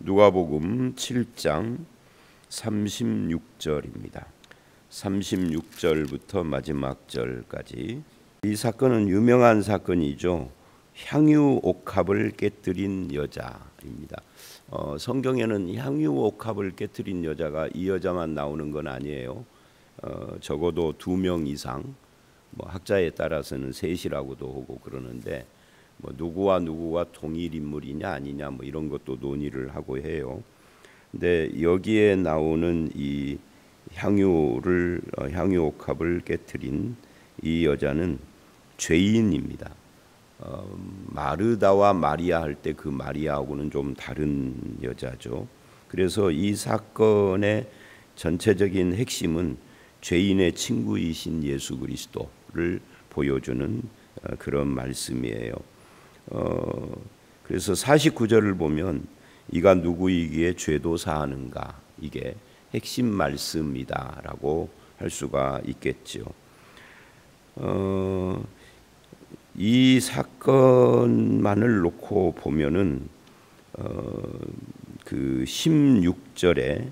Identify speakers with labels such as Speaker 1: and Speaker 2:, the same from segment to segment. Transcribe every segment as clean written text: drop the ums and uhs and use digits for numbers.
Speaker 1: 누가복음 7장 36절입니다. 36절부터 마지막 절까지. 이 사건은 유명한 사건이죠. 향유 옥합을 깨뜨린 여자입니다. 성경에는 향유 옥합을 깨뜨린 여자가 이 여자만 나오는 건 아니에요. 적어도 2명 이상, 학자에 따라서는 3이라고도 하고 그러는데 누구와 누구가 동일 인물이냐 아니냐 이런 것도 논의를 하고 해요. 근데 여기에 나오는 이 향유 옥합을 깨뜨린 이 여자는 죄인입니다. 마르다와 마리아 할 때 그 마리아하고는 좀 다른 여자죠. 그래서 이 사건의 전체적인 핵심은 죄인의 친구이신 예수 그리스도를 보여주는 그런 말씀이에요. 그래서 49절을 보면 이가 누구이기에 죄도 사하는가, 이게 핵심 말씀이다라고 할 수가 있겠죠. 이 사건만을 놓고 보면은 그 16절에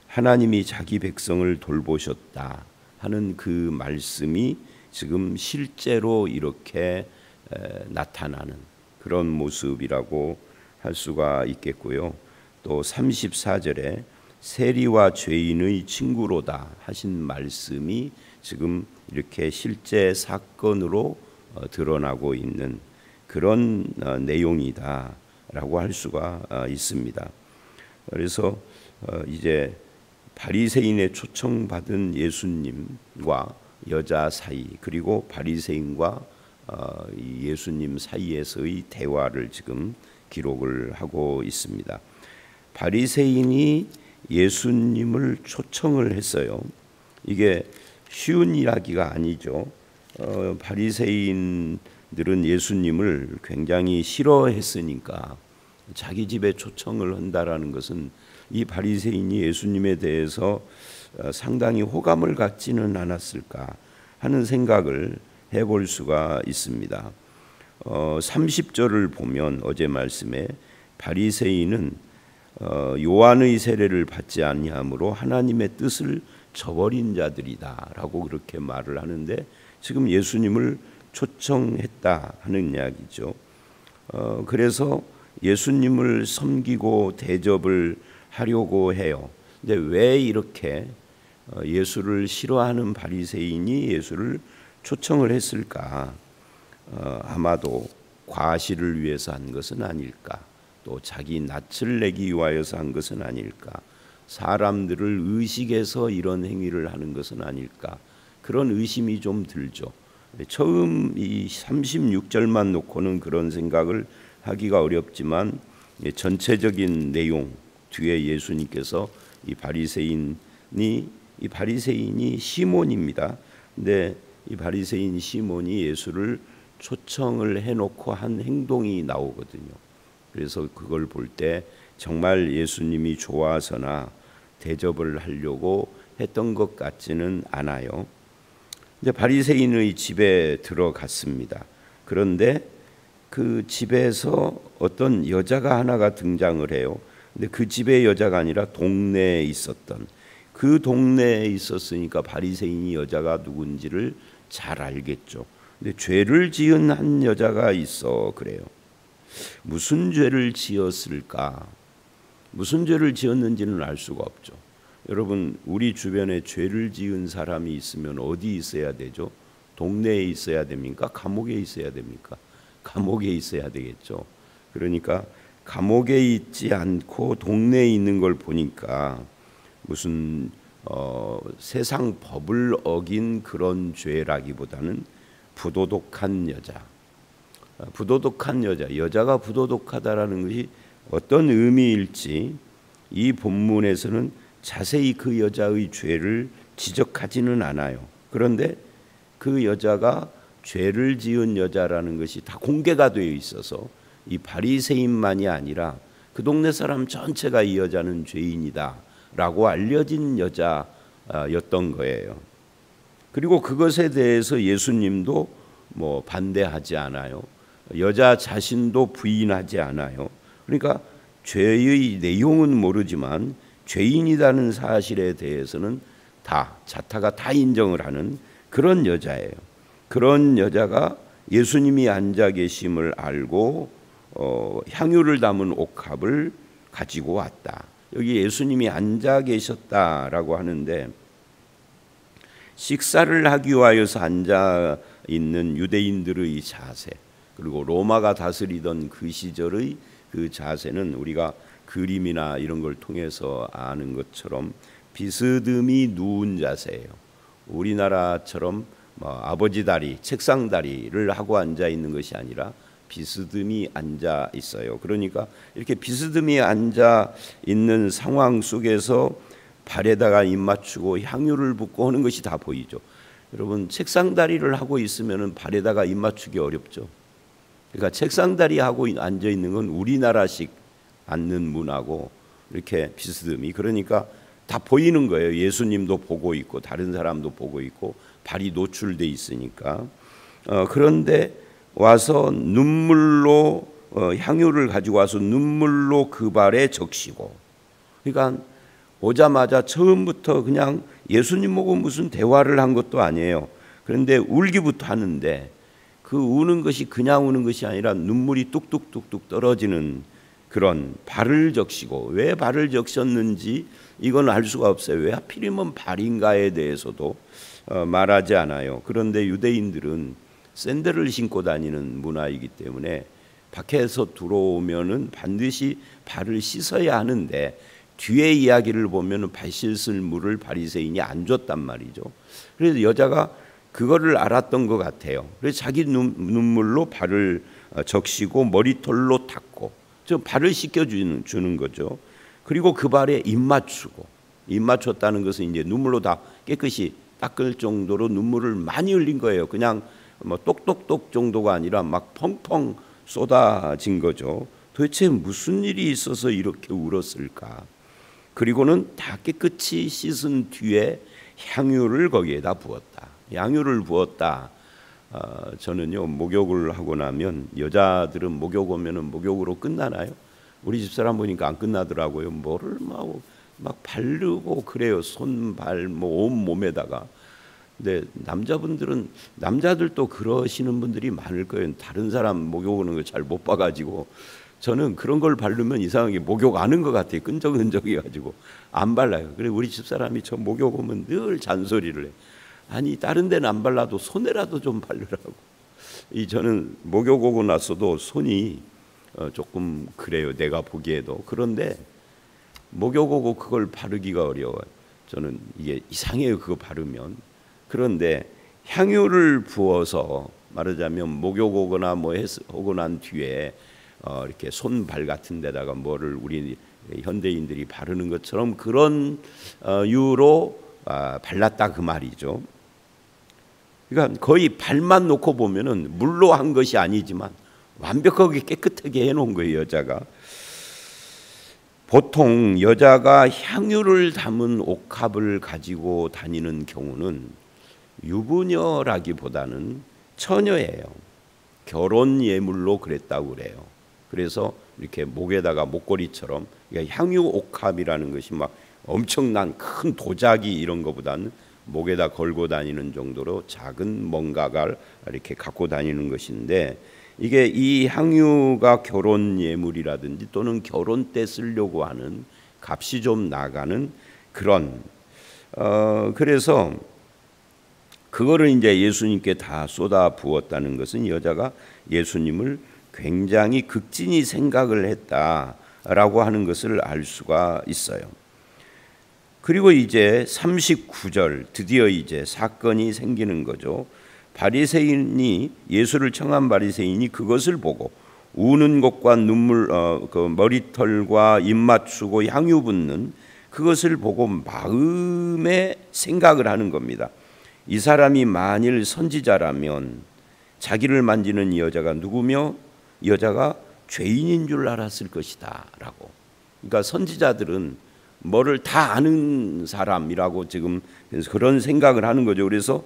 Speaker 1: 하나님이 자기 백성을 돌보셨다 하는 그 말씀이 지금 실제로 이렇게 나타나는 그런 모습이라고 할 수가 있겠고요. 또 34절에 세리와 죄인의 친구로다 하신 말씀이 지금 이렇게 실제 사건으로 드러나고 있는 그런 내용이다라고 할 수가 있습니다. 그래서 이제 바리새인의 초청받은 예수님과 여자 사이, 그리고 바리새인과 예수님 사이에서의 대화를 지금 기록을 하고 있습니다. 바리새인이 예수님을 초청을 했어요. 이게 쉬운 이야기가 아니죠. 바리새인들은 예수님을 굉장히 싫어했으니까 자기 집에 초청을 한다라는 것은 이 바리새인이 예수님에 대해서 상당히 호감을 갖지는 않았을까 하는 생각을 해볼 수가 있습니다. 30절을 보면 어제 말씀에 바리새인은 요한의 세례를 받지 아니하므로 하나님의 뜻을 저버린 자들이다라고 그렇게 말을 하는데 지금 예수님을 초청했다 하는 이야기죠. 그래서 예수님을 섬기고 대접을 하려고 해요. 근데 왜 이렇게 예수를 싫어하는 바리새인이 예수를 초청을 했을까? 아마도 과시를 위해서 한 것은 아닐까? 또 자기 낯을 내기 위하여서 한 것은 아닐까? 사람들을 의식해서 이런 행위를 하는 것은 아닐까? 그런 의심이 좀 들죠. 처음 이 36절만 놓고는 그런 생각을 하기가 어렵지만 전체적인 내용 뒤에 예수님께서 이 바리새인이 시몬입니다. 근데 이 바리새인 시몬이 예수를 초청을 해놓고 한 행동이 나오거든요. 그래서 그걸 볼 때 정말 예수님이 좋아서나 대접을 하려고 했던 것 같지는 않아요. 이제 바리새인의 집에 들어갔습니다. 그런데 그 집에서 어떤 여자가 하나가 등장을 해요. 근데 그 집의 여자가 아니라 동네에 있었던, 그 동네에 있었으니까 바리새인이 여자가 누군지를 잘 알겠죠. 근데 죄를 지은 한 여자가 있어 그래요. 무슨 죄를 지었을까? 무슨 죄를 지었는지는 알 수가 없죠. 여러분, 우리 주변에 죄를 지은 사람이 있으면 어디 있어야 되죠? 동네에 있어야 됩니까? 감옥에 있어야 됩니까? 감옥에 있어야 되겠죠. 그러니까 감옥에 있지 않고 동네에 있는 걸 보니까 무슨 세상 법을 어긴 그런 죄라기보다는 부도덕한 여자, 여자가 부도덕하다라는 것이 어떤 의미일지 이 본문에서는 자세히 그 여자의 죄를 지적하지는 않아요. 그런데 그 여자가 죄를 지은 여자라는 것이 다 공개가 되어 있어서 이 바리새인만이 아니라 그 동네 사람 전체가 이 여자는 죄인이다라고 알려진 여자였던 거예요. 그리고 그것에 대해서 예수님도 반대하지 않아요. 여자 자신도 부인하지 않아요. 그러니까 죄의 내용은 모르지만 죄인이라는 사실에 대해서는 다 자타가 다 인정을 하는 그런 여자예요. 그런 여자가 예수님이 앉아 계심을 알고 향유를 담은 옥합을 가지고 왔다. 여기 예수님이 앉아 계셨다라고 하는데 식사를 하기 위하여서 앉아 있는 유대인들의 자세, 그리고 로마가 다스리던 그 시절의 그 자세는 우리가 그림이나 이런 걸 통해서 아는 것처럼 비스듬히 누운 자세예요. 우리나라처럼 아버지 다리, 책상 다리를 하고 앉아 있는 것이 아니라 비스듬히 앉아 있어요. 그러니까 이렇게 비스듬히 앉아 있는 상황 속에서 발에다가 입 맞추고 향유를 붓고 하는 것이 다 보이죠. 여러분, 책상 다리를 하고 있으면 발에다가 입 맞추기 어렵죠. 그러니까 책상 다리 하고 앉아 있는 건 우리나라식 앉는 문화고 이렇게 비스듬히, 그러니까 다 보이는 거예요. 예수님도 보고 있고 다른 사람도 보고 있고 발이 노출돼 있으니까. 그런데 와서 눈물로 향유를 가지고 와서 눈물로 그 발에 적시고, 그러니까 오자마자 처음부터 그냥 예수님 보고 무슨 대화를 한 것도 아니에요. 그런데 울기부터 하는데 그 우는 것이 그냥 우는 것이 아니라 눈물이 뚝뚝뚝뚝 떨어지는 그런 발을 적시고, 왜 발을 적셨는지 이건 알 수가 없어요. 왜 하필이면 발인가에 대해서도 말하지 않아요. 그런데 유대인들은 샌들을 신고 다니는 문화이기 때문에 밖에서 들어오면은 반드시 발을 씻어야 하는데 뒤에 이야기를 보면은 발 씻을 물을 바리새인이 안 줬단 말이죠. 그래서 여자가 그거를 알았던 것 같아요. 그래서 자기 눈물로 발을 적시고 머리털로 닦고, 발을 씻겨주는 거죠. 그리고 그 발에 입 맞추고, 입 맞췄다는 것은 이제 눈물로 다 깨끗이 닦을 정도로 눈물을 많이 흘린 거예요. 그냥 똑똑똑 정도가 아니라 막 펑펑 쏟아진 거죠. 도대체 무슨 일이 있어서 이렇게 울었을까? 그리고는 다 깨끗이 씻은 뒤에 향유를 거기에다 부었다. 향유를 부었다. 저는요, 목욕을 하고 나면, 여자들은 목욕 오면은 목욕으로 끝나나요? 우리 집사람 보니까 안 끝나더라고요. 뭐를 막 바르고 그래요. 손, 발, 온 몸에다가. 근데 남자들도 그러시는 분들이 많을 거예요. 다른 사람 목욕 오는 걸 잘 못 봐가지고 저는 그런 걸 바르면 이상하게 목욕 안 한 것 같아요. 끈적끈적해가지고 안 발라요. 그래 우리 집사람이 저 목욕 오면 늘 잔소리를 해. 아니 다른 데는 안 발라도 손에라도 좀 바르라고. 저는 목욕 오고 나서도 손이 조금 그래요. 내가 보기에도. 그런데 목욕 오고 그걸 바르기가 어려워요. 저는 이게 이상해요. 그거 바르면. 그런데 향유를 부어서 말하자면 목욕 오거나 오고 난 뒤에 이렇게 손발 같은 데다가 뭐를 우리 현대인들이 바르는 것처럼 그런 유로 발랐다 그 말이죠. 그러니까 거의 발만 놓고 보면은 물로 한 것이 아니지만 완벽하게 깨끗하게 해놓은 거예요. 여자가. 보통 여자가 향유를 담은 옥합을 가지고 다니는 경우는 유부녀라기보다는 처녀예요. 결혼 예물로 그랬다고 그래요. 그래서 이렇게 목에다가 목걸이처럼, 그러니까 향유 옥합이라는 것이 막 엄청난 큰 도자기 이런 것보다는 목에다 걸고 다니는 정도로 작은 뭔가를 이렇게 갖고 다니는 것인데, 이게 이 향유가 결혼 예물이라든지 또는 결혼 때 쓰려고 하는 값이 좀 나가는 그런 그래서 그거를 이제 예수님께 다 쏟아 부었다는 것은 여자가 예수님을 굉장히 극진히 생각을 했다라고 하는 것을 알 수가 있어요. 그리고 이제 39절 드디어 이제 사건이 생기는 거죠. 바리새인이 예수를 청한 바리새인이 그것을 보고 우는 것과 눈물 그 머리털과 입 맞추고 향유 붓는 그것을 보고 마음에 생각을 하는 겁니다. 이 사람이 만일 선지자라면 자기를 만지는 이 여자가 누구며 이 여자가 죄인인 줄 알았을 것이다 라고. 그러니까 선지자들은 뭐를 다 아는 사람이라고 지금 그런 생각을 하는 거죠. 그래서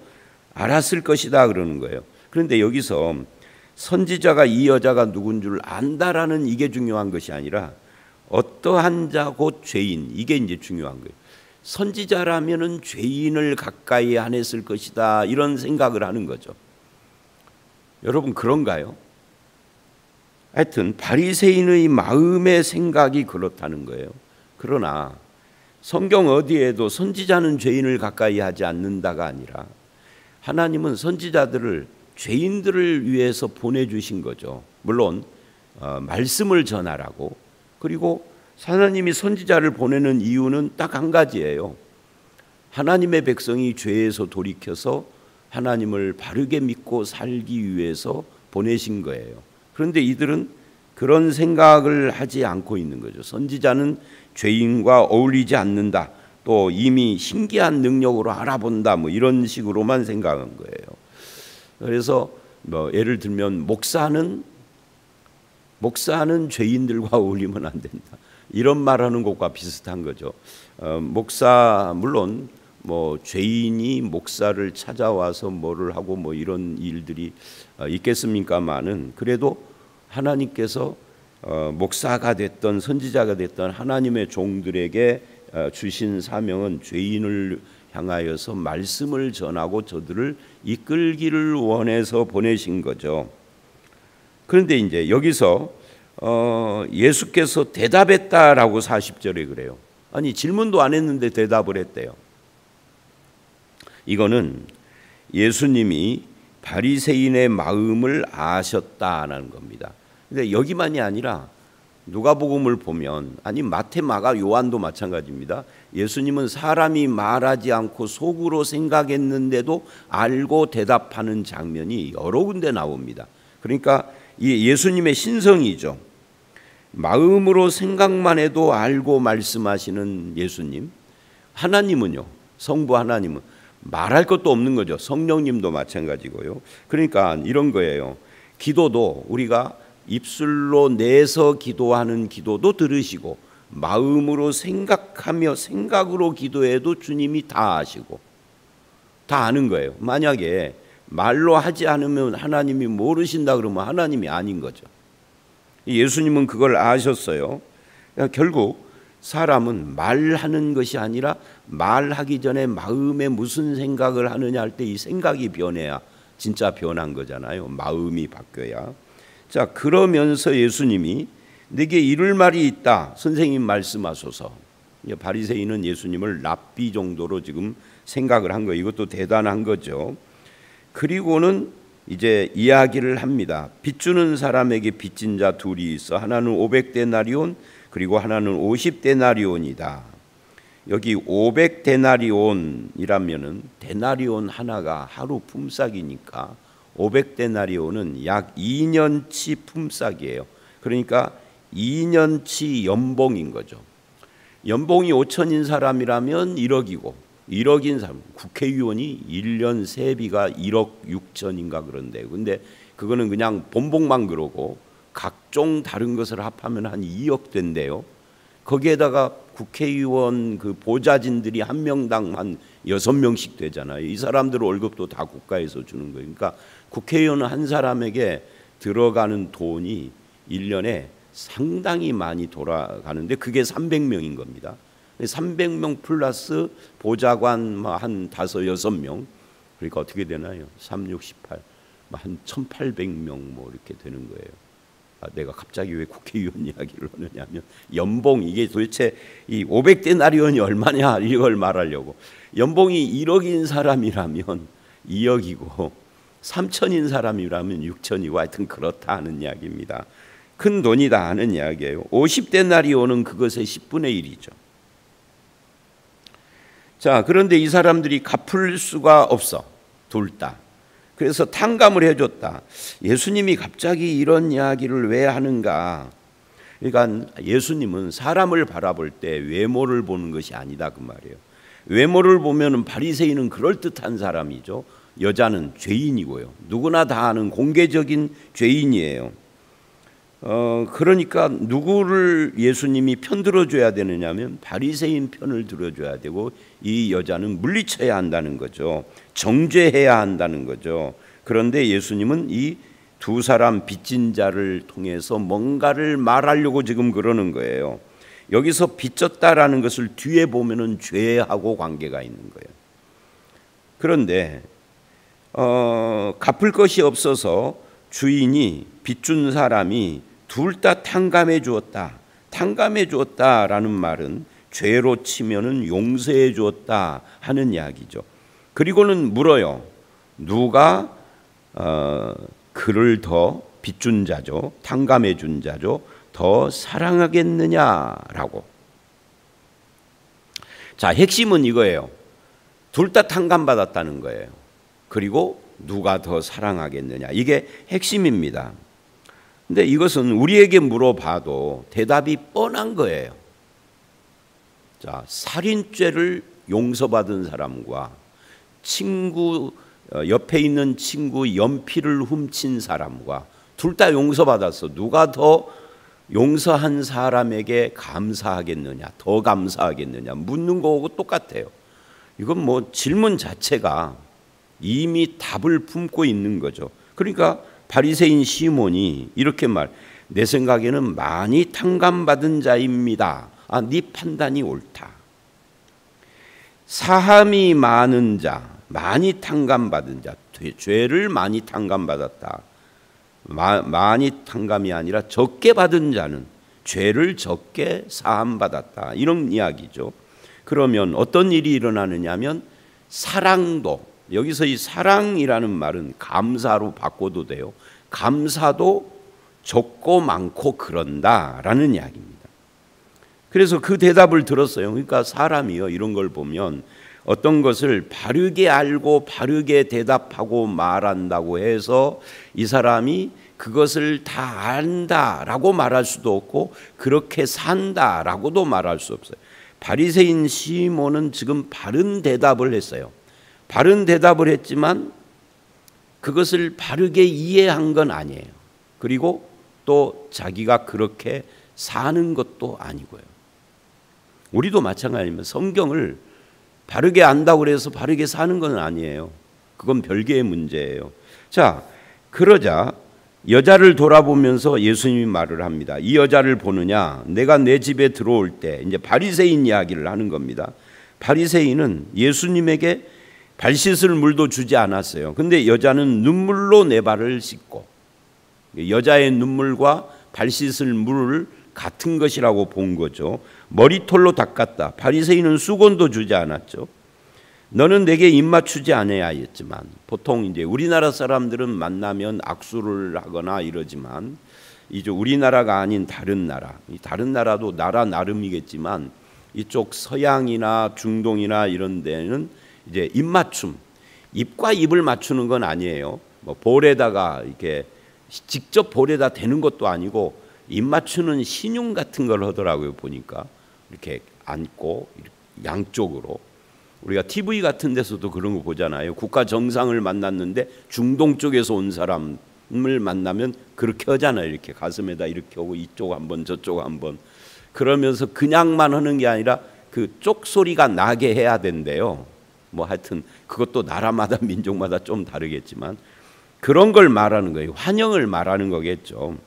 Speaker 1: 알았을 것이다 그러는 거예요. 그런데 여기서 선지자가 이 여자가 누군 줄 안다라는 이게 중요한 것이 아니라 어떠한 자 곧 죄인, 이게 이제 중요한 거예요. 선지자라면은 죄인을 가까이 안 했을 것이다, 이런 생각을 하는 거죠. 여러분 그런가요? 하여튼 바리새인의 마음의 생각이 그렇다는 거예요. 그러나 성경 어디에도 선지자는 죄인을 가까이 하지 않는다가 아니라 하나님은 선지자들을 죄인들을 위해서 보내주신 거죠. 물론 말씀을 전하라고. 그리고 하나님이 선지자를 보내는 이유는 딱 한 가지예요. 하나님의 백성이 죄에서 돌이켜서 하나님을 바르게 믿고 살기 위해서 보내신 거예요. 그런데 이들은 그런 생각을 하지 않고 있는 거죠. 선지자는 죄인과 어울리지 않는다, 또 이미 신기한 능력으로 알아본다, 뭐 이런 식으로만 생각한 거예요. 그래서 뭐 예를 들면 목사는 죄인들과 어울리면 안 된다, 이런 말하는 것과 비슷한 거죠. 목사, 물론 뭐 죄인이 목사를 찾아와서 뭐를 하고 뭐 이런 일들이 있겠습니까마는, 그래도 하나님께서 목사가 됐던 선지자가 됐던 하나님의 종들에게 주신 사명은 죄인을 향하여서 말씀을 전하고 저들을 이끌기를 원해서 보내신 거죠. 그런데 이제 여기서 예수께서 대답했다라고 40절에 그래요. 아니 질문도 안 했는데 대답을 했대요. 이거는 예수님이 바리새인의 마음을 아셨다는 겁니다. 근데 여기만이 아니라 누가복음을 보면, 아니 마태, 마가, 요한도 마찬가지입니다. 예수님은 사람이 말하지 않고 속으로 생각했는데도 알고 대답하는 장면이 여러 군데 나옵니다. 그러니까 이 예수님의 신성이죠. 마음으로 생각만 해도 알고 말씀하시는 예수님. 하나님은요, 성부 하나님은 말할 것도 없는 거죠. 성령님도 마찬가지고요. 그러니까 이런 거예요. 기도도 우리가 입술로 내서 기도하는 기도도 들으시고, 마음으로 생각하며 생각으로 기도해도 주님이 다 아시고 다 아는 거예요. 만약에 말로 하지 않으면 하나님이 모르신다 그러면 하나님이 아닌 거죠. 예수님은 그걸 아셨어요. 결국 사람은 말하는 것이 아니라 말하기 전에 마음에 무슨 생각을 하느냐 할 때 이 생각이 변해야 진짜 변한 거잖아요. 마음이 바뀌어야. 자, 그러면서 예수님이 내게 이룰 말이 있다, 선생님 말씀하소서. 바리새인은 예수님을 랍비 정도로 지금 생각을 한 거예요. 이것도 대단한 거죠. 그리고는 이제 이야기를 합니다. 빚주는 사람에게 빚진 자 둘이 있어. 하나는 500데나리온, 그리고 하나는 50데나리온이다. 여기 500데나리온이라면은 데나리온 하나가 하루 품삯이니까 500데나리온은 약 2년치 품삯이에요. 그러니까 2년치 연봉인 거죠. 연봉이 5천인 사람이라면 1억이고, 1억인 사람, 국회의원이 1년 세비가 1억 6천인가 그런데, 근데 그거는 그냥 본봉만 그러고 각종 다른 것을 합하면 한 2억 된대요. 거기에다가 국회의원 그 보좌진들이 한 명당 한 6명씩 되잖아요. 이 사람들 월급도 다 국가에서 주는 거예요. 그러니까 국회의원 한 사람에게 들어가는 돈이 1년에 상당히 많이 돌아가는데, 그게 300명인 겁니다. 300명 플러스 보좌관 한 5, 6명, 그러니까 어떻게 되나요? 3, 6, 18, 한 1800명 뭐 이렇게 되는 거예요. 내가 갑자기 왜 국회의원 이야기를 하느냐면, 연봉, 이게 도대체 이 500데나리온이 얼마냐 이걸 말하려고. 연봉이 1억인 사람이라면 2억이고 3천인 사람이라면 6천이고 하여튼 그렇다 하는 이야기입니다. 큰 돈이다 하는 이야기예요. 50데나리온은 그것의 10분의 1이죠. 자, 그런데 이 사람들이 갚을 수가 없어, 둘 다. 그래서 탕감을 해줬다. 예수님이 갑자기 이런 이야기를 왜 하는가? 그러니까 예수님은 사람을 바라볼 때 외모를 보는 것이 아니다 그 말이에요. 외모를 보면은 바리새인은 그럴듯한 사람이죠. 여자는 죄인이고요. 누구나 다 아는 공개적인 죄인이에요. 그러니까 누구를 예수님이 편들어 줘야 되느냐면 바리새인 편을 들어줘야 되고, 이 여자는 물리쳐야 한다는 거죠. 정죄해야 한다는 거죠. 그런데 예수님은 이 두 사람 빚진 자를 통해서 뭔가를 말하려고 지금 그러는 거예요. 여기서 빚졌다라는 것을 뒤에 보면은 죄하고 관계가 있는 거예요. 그런데 갚을 것이 없어서 주인이 빚준 사람이 둘 다 탕감해 주었다. 탕감해 주었다라는 말은 죄로 치면은 용서해 주었다 하는 이야기죠. 그리고는 물어요. 누가 그를 더 빚준 자죠, 탕감해 준 자죠, 더 사랑하겠느냐라고. 자, 핵심은 이거예요. 둘 다 탕감받았다는 거예요. 그리고 누가 더 사랑하겠느냐, 이게 핵심입니다. 근데 이것은 우리에게 물어봐도 대답이 뻔한 거예요. 자, 살인죄를 용서받은 사람과 친구, 옆에 있는 친구 연필을 훔친 사람과 둘 다 용서받았어. 누가 더 용서한 사람에게 감사하겠느냐, 더 감사하겠느냐 묻는 거하고 똑같아요. 이건 뭐 질문 자체가 이미 답을 품고 있는 거죠. 그러니까 바리새인 시몬이 이렇게 내 생각에는 많이 탕감받은 자입니다. 아, 네 판단이 옳다. 사함이 많은 자, 많이 탕감받은 자, 죄를 많이 탕감받았다. 많이 탕감이 아니라 적게 받은 자는 죄를 적게 사함받았다. 이런 이야기죠. 그러면 어떤 일이 일어나느냐 하면 사랑도, 여기서 이 사랑이라는 말은 감사로 바꿔도 돼요. 감사도 적고 많고 그런다라는 이야기입니다. 그래서 그 대답을 들었어요. 그러니까 사람이요, 이런 걸 보면 어떤 것을 바르게 알고 바르게 대답하고 말한다고 해서 이 사람이 그것을 다 안다라고 말할 수도 없고 그렇게 산다라고도 말할 수 없어요. 바리새인 시몬은 지금 바른 대답을 했어요. 바른 대답을 했지만 그것을 바르게 이해한 건 아니에요. 그리고 또 자기가 그렇게 사는 것도 아니고요. 우리도 마찬가지입니다. 성경을 바르게 안다고 해서 바르게 사는 건 아니에요. 그건 별개의 문제예요. 자, 그러자 여자를 돌아보면서 예수님이 말을 합니다. 이 여자를 보느냐? 내가 내 집에 들어올 때, 이제 바리새인 이야기를 하는 겁니다. 바리새인은 예수님에게 발 씻을 물도 주지 않았어요. 근데 여자는 눈물로 내 발을 씻고, 여자의 눈물과 발 씻을 물을 같은 것이라고 본 거죠. 머리털로 닦았다. 바리새인은 수건도 주지 않았죠. 너는 내게 입맞추지 아니하였지만, 보통 이제 우리나라 사람들은 만나면 악수를 하거나 이러지만, 이제 우리나라가 아닌 다른 나라, 다른 나라도 나라 나름이겠지만 이쪽 서양이나 중동이나 이런 데는 이제 입맞춤, 입과 입을 맞추는 건 아니에요. 뭐 볼에다가 이렇게 직접 볼에다 대는 것도 아니고 입 맞추는 신용 같은 걸 하더라고요. 보니까 이렇게 앉고 양쪽으로. 우리가 TV 같은 데서도 그런 거 보잖아요. 국가 정상을 만났는데 중동 쪽에서 온 사람을 만나면 그렇게 하잖아요. 이렇게 가슴에다 이렇게 오고 이쪽 한번 저쪽 한번. 그러면서 그냥만 하는 게 아니라 그 쪽 소리가 나게 해야 된대요. 뭐 하여튼 그것도 나라마다 민족마다 좀 다르겠지만 그런 걸 말하는 거예요. 환영을 말하는 거겠죠.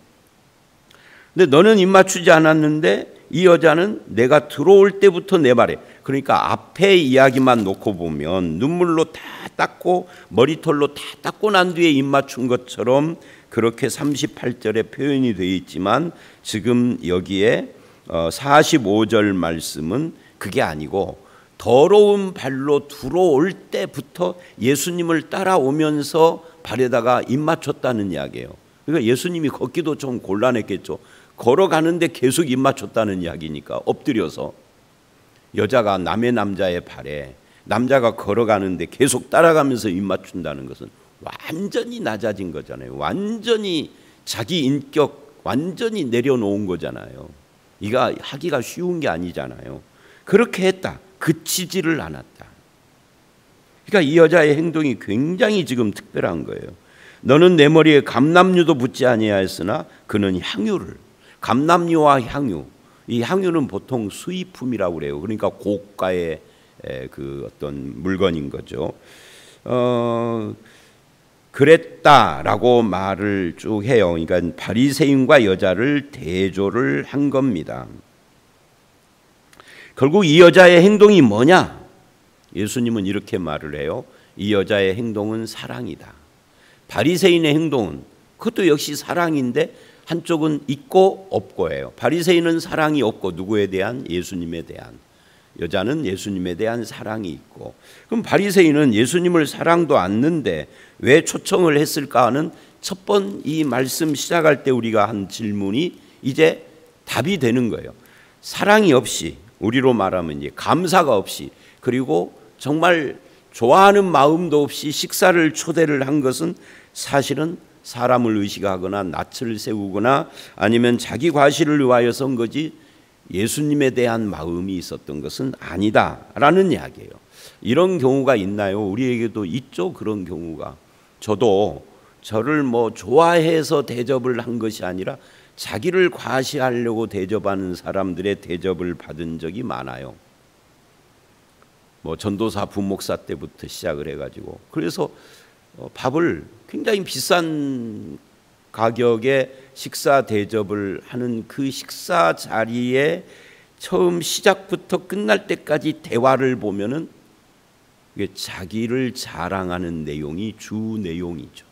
Speaker 1: 근데 너는 입 맞추지 않았는데 이 여자는 내가 들어올 때부터 내 말에, 그러니까 앞에 이야기만 놓고 보면 눈물로 다 닦고 머리털로 다 닦고 난 뒤에 입 맞춘 것처럼 그렇게 38절에 표현이 되어 있지만 지금 여기에 45절 말씀은 그게 아니고 더러운 발로 들어올 때부터 예수님을 따라오면서 발에다가 입 맞췄다는 이야기예요. 그러니까 예수님이 걷기도 좀 곤란했겠죠. 걸어가는데 계속 입 맞췄다는 이야기니까 엎드려서 여자가 남의 남자의 발에 남자가 걸어가는데 계속 따라가면서 입 맞춘다는 것은 완전히 낮아진 거잖아요. 완전히 자기 인격 완전히 내려놓은 거잖아요. 이가 하기가 쉬운 게 아니잖아요. 그렇게 했다. 그치지를 않았다. 그러니까 이 여자의 행동이 굉장히 지금 특별한 거예요. 너는 내 머리에 감람류도 붓지 아니하였으나 그는 향유를, 감람류와 향유, 이 향유는 보통 수입품이라고 그래요. 그러니까 고가의 그 어떤 물건인 거죠. 그랬다라고 말을 쭉 해요. 그러니까 바리새인과 여자를 대조를 한 겁니다. 결국 이 여자의 행동이 뭐냐? 예수님은 이렇게 말을 해요. 이 여자의 행동은 사랑이다. 바리새인의 행동은 그것도 역시 사랑인데 한쪽은 있고 없고예요. 바리새인은 사랑이 없고 누구에 대한? 예수님에 대한. 여자는 예수님에 대한 사랑이 있고. 그럼 바리새인은 예수님을 사랑도 않는데 왜 초청을 했을까 하는 첫 번 이 말씀 시작할 때 우리가 한 질문이 이제 답이 되는 거예요. 사랑이 없이, 우리로 말하면 이제 감사가 없이, 그리고 정말 좋아하는 마음도 없이 식사를 초대를 한 것은 사실은 사람을 의식하거나 낯을 세우거나 아니면 자기 과시를 위하여서 한 거지 예수님에 대한 마음이 있었던 것은 아니다라는 이야기예요. 이런 경우가 있나요? 우리에게도 있죠, 그런 경우가. 저도 저를 좋아해서 대접을 한 것이 아니라 자기를 과시하려고 대접하는 사람들의 대접을 받은 적이 많아요. 전도사 부목사 때부터 시작을 해가지고, 그래서 밥을 굉장히 비싼 가격에 식사 대접을 하는 그 식사 자리에 처음 시작부터 끝날 때까지 대화를 보면은 이게 자기를 자랑하는 내용이 주 내용이죠.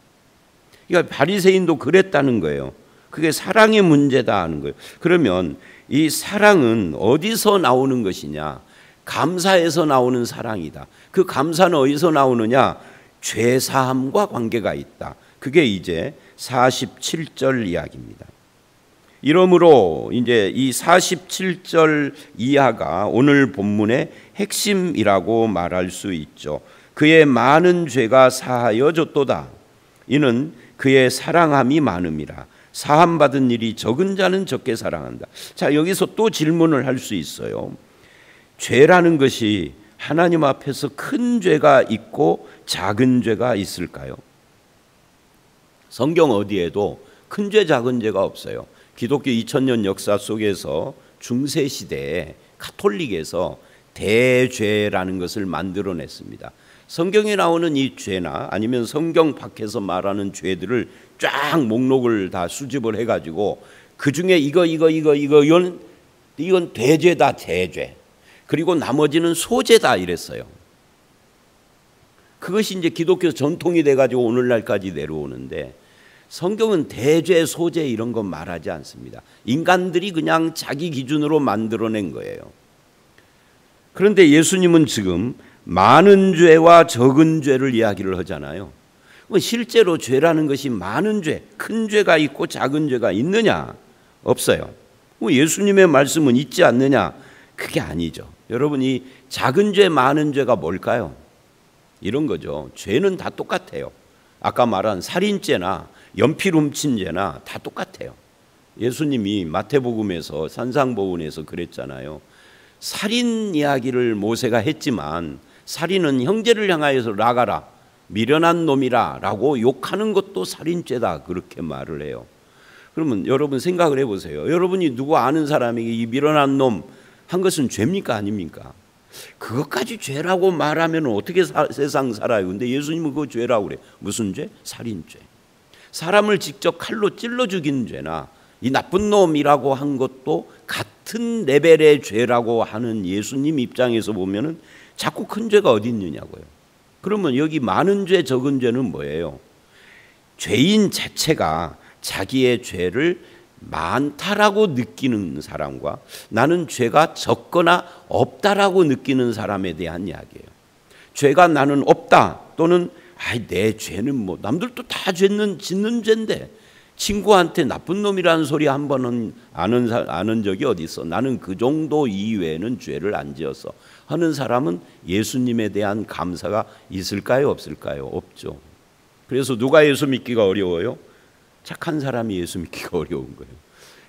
Speaker 1: 그러니까 바리새인도 그랬다는 거예요. 그게 사랑의 문제다 하는 거예요. 그러면 이 사랑은 어디서 나오는 것이냐? 감사에서 나오는 사랑이다. 그 감사는 어디서 나오느냐? 죄사함과 관계가 있다. 그게 이제 47절 이야기입니다. 이러므로 이제 이 47절 이하가 오늘 본문의 핵심이라고 말할 수 있죠. 그의 많은 죄가 사하여졌도다. 이는 그의 사랑함이 많음이라. 사함받은 일이 적은 자는 적게 사랑한다. 자, 여기서 또 질문을 할 수 있어요. 죄라는 것이 하나님 앞에서 큰 죄가 있고 작은 죄가 있을까요? 성경 어디에도 큰 죄 작은 죄가 없어요. 기독교 2000년 역사 속에서 중세시대에 가톨릭에서 대죄라는 것을 만들어냈습니다. 성경에 나오는 이 죄나 아니면 성경 밖에서 말하는 죄들을 쫙 목록을 다 수집을 해가지고 그 중에 이건 대죄다, 대죄. 그리고 나머지는 소죄다 이랬어요. 그것이 이제 기독교 전통이 돼가지고 오늘날까지 내려오는데 성경은 대죄, 소죄 이런 건 말하지 않습니다. 인간들이 그냥 자기 기준으로 만들어낸 거예요. 그런데 예수님은 지금 많은 죄와 적은 죄를 이야기를 하잖아요. 실제로 죄라는 것이 많은 죄, 큰 죄가 있고 작은 죄가 있느냐? 없어요. 예수님의 말씀은 있지 않느냐? 그게 아니죠. 여러분이 작은 죄, 많은 죄가 뭘까요? 이런 거죠. 죄는 다 똑같아요. 아까 말한 살인죄나 연필 훔친 죄나 다 똑같아요. 예수님이 마태복음에서 산상보훈에서 그랬잖아요. 살인 이야기를 모세가 했지만 살인은 형제를 향하여서 나가라, 미련한 놈이라 라고 욕하는 것도 살인죄다 그렇게 말을 해요. 그러면 여러분 생각을 해보세요. 여러분이 누구 아는 사람에게 이 미련한 놈 한 것은 죄입니까 아닙니까? 그것까지 죄라고 말하면 어떻게 세상 살아요? 근데 예수님은 그거 죄라고 그래요. 무슨 죄? 살인죄. 사람을 직접 칼로 찔러 죽이는 죄나 이 나쁜 놈이라고 한 것도 같은 레벨의 죄라고 하는 예수님 입장에서 보면은 자꾸 큰 죄가 어디 있느냐고요. 그러면 여기 많은 죄, 적은 죄는 뭐예요? 죄인 자체가 자기의 죄를 많다라고 느끼는 사람과 나는 죄가 적거나 없다라고 느끼는 사람에 대한 이야기예요. 죄가 나는 없다 또는 내 죄는 남들도 다 짓는 죄인데 친구한테 나쁜 놈이라는 소리 한 번은 아는 적이 어디 있어? 나는 그 정도 이외에는 죄를 안 지어서 하는 사람은 예수님에 대한 감사가 있을까요? 없을까요? 없죠. 그래서 누가 예수 믿기가 어려워요? 착한 사람이 예수 믿기가 어려운 거예요.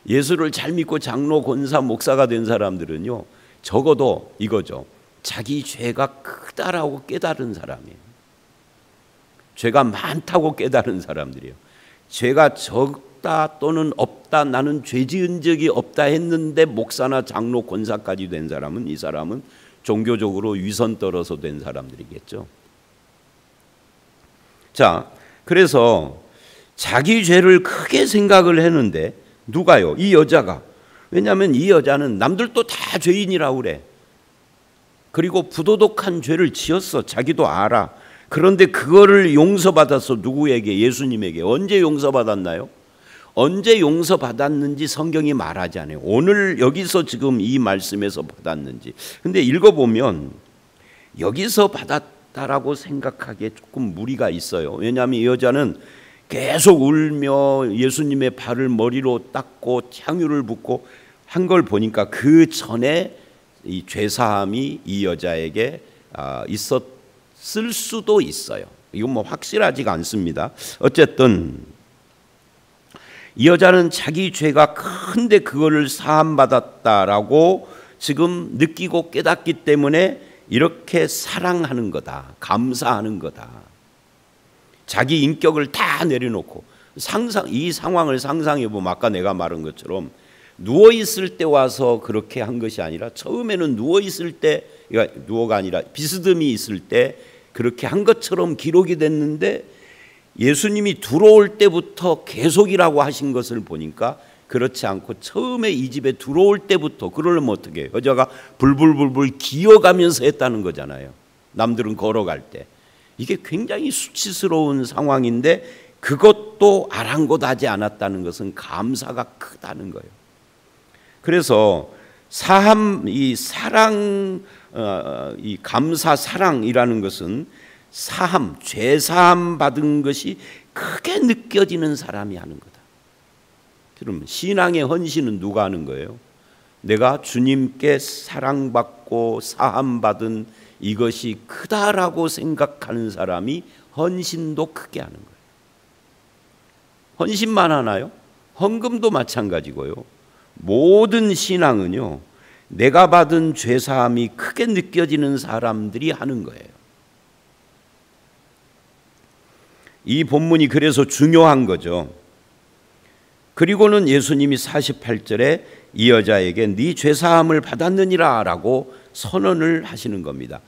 Speaker 1: 예수를 잘 믿고 장로, 권사, 목사가 된 사람들은요, 적어도 이거죠. 자기 죄가 크다라고 깨달은 사람이에요. 죄가 많다고 깨달은 사람들이에요. 죄가 적다 또는 없다, 나는 죄 지은 적이 없다 했는데 목사나 장로, 권사까지 된 사람은 이 사람은 종교적으로 위선 떨어서 된 사람들이겠죠. 자, 그래서 자기 죄를 크게 생각을 했는데 누가요? 이 여자가. 왜냐하면 이 여자는 남들도 다 죄인이라고 그래. 그리고 부도덕한 죄를 지었어. 자기도 알아. 그런데 그거를 용서받았어. 누구에게? 예수님에게. 언제 용서받았나요? 언제 용서받았는지 성경이 말하지 않아요. 오늘 여기서 지금 이 말씀에서 받았는지. 근데 읽어보면 여기서 받았다라고 생각하기에 조금 무리가 있어요. 왜냐하면 이 여자는 계속 울며 예수님의 발을 머리로 닦고 향유를 붓고 한 걸 보니까 그 전에 이 죄사함이 이 여자에게 있었을 수도 있어요. 이건 뭐 확실하지가 않습니다. 어쨌든 이 여자는 자기 죄가 큰데 그거를 사함받았다라고 지금 느끼고 깨닫기 때문에 이렇게 사랑하는 거다. 감사하는 거다. 자기 인격을 다 내려놓고 이 상황을 상상해 보면 아까 내가 말한 것처럼 누워 있을 때 와서 그렇게 한 것이 아니라 처음에는 누워 있을 때, 그러니까 누워가 아니라 비스듬히 있을 때 그렇게 한 것처럼 기록이 됐는데 예수님이 들어올 때부터 계속이라고 하신 것을 보니까 그렇지 않고 처음에 이 집에 들어올 때부터, 그러려면 어떻게 해요? 여자가 불불불불 기어가면서 했다는 거잖아요. 남들은 걸어갈 때. 이게 굉장히 수치스러운 상황인데 그것도 아랑곳하지 않았다는 것은 감사가 크다는 거예요. 그래서 이 사랑, 이 감사 사랑이라는 것은 죄 사함 받은 것이 크게 느껴지는 사람이 하는 거다. 그러면 신앙의 헌신은 누가 하는 거예요? 내가 주님께 사랑받고 사함 받은 이것이 크다라고 생각하는 사람이 헌신도 크게 하는 거예요. 헌신만 하나요? 헌금도 마찬가지고요. 모든 신앙은요, 내가 받은 죄사함이 크게 느껴지는 사람들이 하는 거예요. 이 본문이 그래서 중요한 거죠. 그리고는 예수님이 48절에 이 여자에게 네 죄사함을 받았느니라 라고 선언을 하시는 겁니다.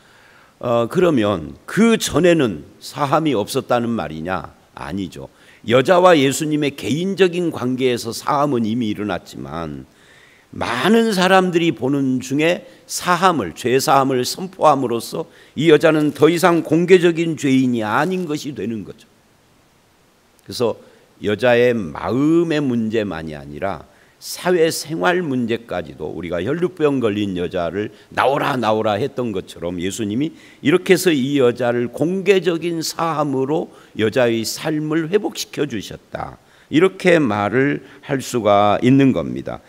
Speaker 1: 그러면 그 전에는 사함이 없었다는 말이냐? 아니죠. 여자와 예수님의 개인적인 관계에서 사함은 이미 일어났지만 많은 사람들이 보는 중에 죄사함을 선포함으로써 이 여자는 더 이상 공개적인 죄인이 아닌 것이 되는 거죠. 그래서 여자의 마음의 문제만이 아니라 사회생활 문제까지도, 우리가 혈루병 걸린 여자를 나오라 했던 것처럼 예수님이 이렇게 해서 이 여자를 공개적인 사함으로 여자의 삶을 회복시켜 주셨다. 이렇게 말을 할 수가 있는 겁니다.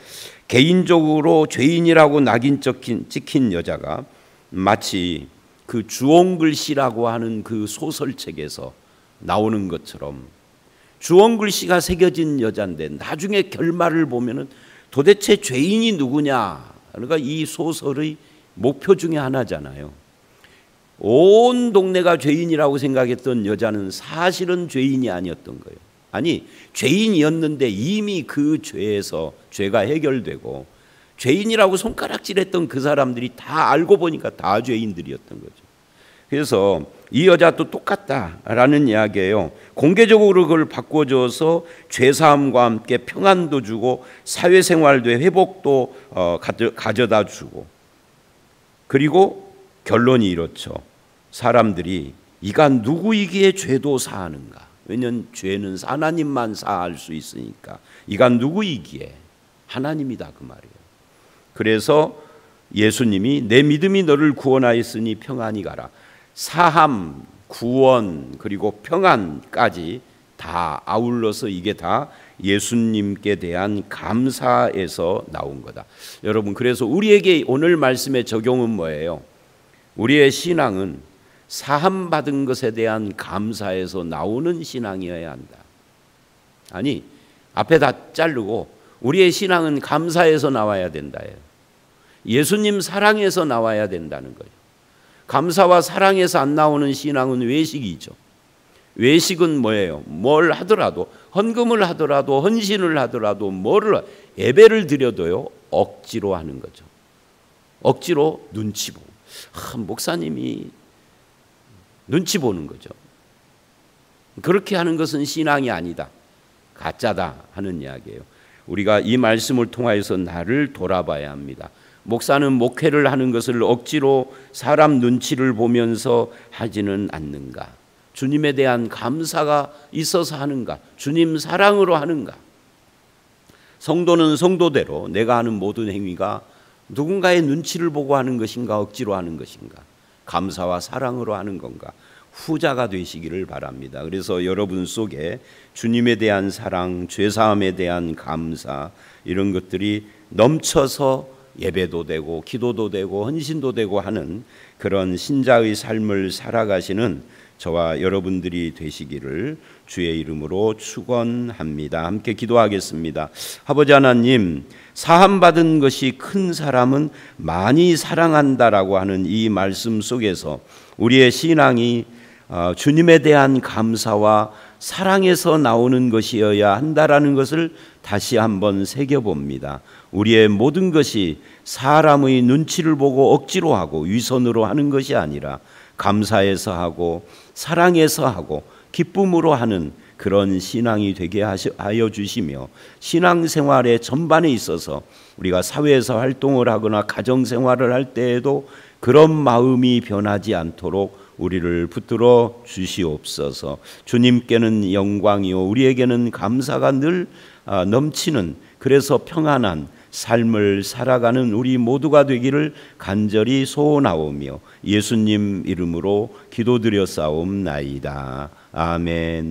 Speaker 1: 개인적으로 죄인이라고 낙인 찍힌 여자가 마치 그 주홍글씨라고 하는 그 소설책에서 나오는 것처럼 주홍글씨가 새겨진 여자인데 나중에 결말을 보면은 도대체 죄인이 누구냐? 그러니까 이 소설의 목표 중에 하나잖아요. 온 동네가 죄인이라고 생각했던 여자는 사실은 죄인이 아니었던 거예요. 아니, 죄인이었는데 이미 그 죄가 해결되고 죄인이라고 손가락질했던 그 사람들이 다 알고 보니까 다 죄인들이었던 거죠. 그래서 이 여자도 똑같다라는 이야기예요. 공개적으로 그걸 바꿔줘서 죄사함과 함께 평안도 주고 사회생활도 회복도 가져다 주고, 그리고 결론이 이렇죠. 사람들이 이가 누구이기에 죄도 사하는가? 왜냐하면 죄는 하나님만 사할 수 있으니까. 이가 누구이기에? 하나님이다 그 말이에요. 그래서 예수님이 내 믿음이 너를 구원하였으니 평안히 가라. 사함, 구원, 그리고 평안까지 다 아울러서 이게 다 예수님께 대한 감사에서 나온 거다. 여러분, 그래서 우리에게 오늘 말씀의 적용은 뭐예요? 우리의 신앙은 사함 받은 것에 대한 감사에서 나오는 신앙이어야 한다. 아니, 앞에 다 자르고 우리의 신앙은 감사에서 나와야 된다예요. 예수님 사랑에서 나와야 된다는 거예요. 감사와 사랑에서 안 나오는 신앙은 외식이죠. 외식은 뭐예요? 뭘 하더라도, 헌금을 하더라도, 헌신을 하더라도, 예배를 드려도요, 억지로 하는 거죠. 억지로 눈치 보고. 목사님이 눈치 보는 거죠. 그렇게 하는 것은 신앙이 아니다. 가짜다 하는 이야기예요. 우리가 이 말씀을 통하여서 나를 돌아봐야 합니다. 목사는 목회를 하는 것을 억지로 사람 눈치를 보면서 하지는 않는가? 주님에 대한 감사가 있어서 하는가? 주님 사랑으로 하는가? 성도는 성도대로 내가 하는 모든 행위가 누군가의 눈치를 보고 하는 것인가, 억지로 하는 것인가, 감사와 사랑으로 하는 건가, 후자가 되시기를 바랍니다. 그래서 여러분 속에 주님에 대한 사랑, 죄사함에 대한 감사, 이런 것들이 넘쳐서 예배도 되고 기도도 되고 헌신도 되고 하는 그런 신자의 삶을 살아가시는 저와 여러분들이 되시기를 주의 이름으로 축원합니다. 함께 기도하겠습니다. 아버지 하나님, 사함받은 것이 큰 사람은 많이 사랑한다라고 하는 이 말씀 속에서 우리의 신앙이 주님에 대한 감사와 사랑에서 나오는 것이어야 한다라는 것을 다시 한번 새겨봅니다. 우리의 모든 것이 사람의 눈치를 보고 억지로 하고 위선으로 하는 것이 아니라 감사해서 하고 사랑해서 하고 기쁨으로 하는 그런 신앙이 되게 하여 주시며, 신앙생활의 전반에 있어서 우리가 사회에서 활동을 하거나 가정생활을 할 때에도 그런 마음이 변하지 않도록 우리를 붙들어 주시옵소서. 주님께는 영광이요 우리에게는 감사가 늘 넘치는, 그래서 평안한 삶을 살아가는 우리 모두가 되기를 간절히 소원하오며 예수님 이름으로 기도드렸사옵나이다. 아멘.